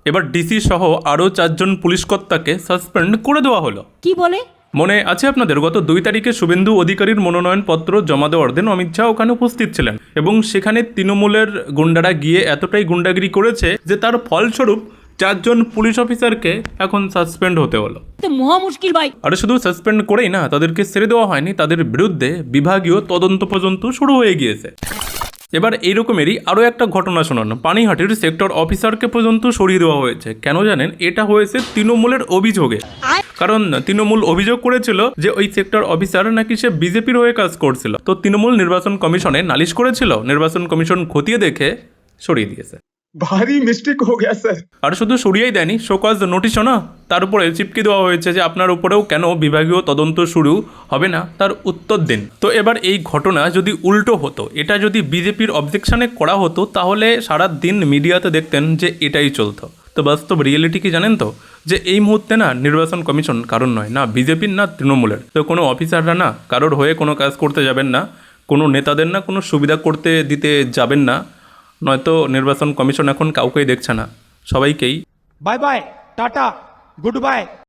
এবার ডিসি সহ আরও 4জন পুলিশকর্তাকে সাসপেন্ড করে দেওয়া হলো। কি বলে? মনে আছে আপনাদের গত 2 তারিখে শুভেন্দু অধিকারীর মনোনয়নপত্র জমা দেওয়ার দিন অমিত শাহ ওখানে উপস্থিত ছিলেন এবং সেখানে তৃণমূলের গুন্ডারা গিয়ে এতটাই গুন্ডাগিরি করেছে যে তার ফলস্বরূপ 4জন পুলিশ অফিসারকে এখন সাসপেন্ড হতে হলো। তো মহা মুশকিল ভাই। আর শুধু সাসপেন্ড করেই না, তাদেরকে ছেড়ে দেওয়া হয়নি, তাদের বিরুদ্ধে বিভাগীয় তদন্ত পর্যন্ত শুরু হয়ে গিয়েছে। এবার এইরকমেরই আরও একটা ঘটনা শোনান, পানিহাটির সেক্টর অফিসারকে পর্যন্ত সরিয়ে দেওয়া হয়েছে। কেন জানেন? এটা হয়েছে তৃণমূলের অভিযোগে। কারণ তৃণমূল অভিযোগ করেছিল যে ওই সেক্টর অফিসার নাকি সে বিজেপির হয়ে কাজ করছিল। তো তৃণমূল নির্বাচন কমিশনে নালিশ করেছিল, নির্বাচন কমিশন খতিয়ে দেখে সরিয়ে দিয়েছে। भारी मिस्टेक हो गया सर। আর শুধু সরিয়েই দেয়নি, শোকজ নোটিশও না তার উপরে চিপকে দেওয়া হয়েছে যে আপনার উপরেও কেন বিভাগীয় তদন্ত শুরু হবে না, তার উত্তর দিন। তো এবার এই ঘটনা যদি উল্টো হতো, এটা যদি বিজেপির অবজেকশনে করা হতো, তাহলে সারা দিন মিডিয়াতে দেখতেন যে এটাই চলতো। তো বাস্তব রিয়েলিটি কি জানেন তো, যে এই মুহূর্তে না নির্বাচন কমিশন কারণ নয়, না বিজেপির না তৃণমূলের। তো কোনো অফিসাররা না কারোর হয়ে কোনো কাজ করতে যাবেন না, কোনো নেতাদের না কোনো সুবিধা করতে দিতে যাবেন না, নয়তো নির্বাচন কমিশন এখন কাউকেই দেখছে না, সবাইকেই bye bye tata good bye.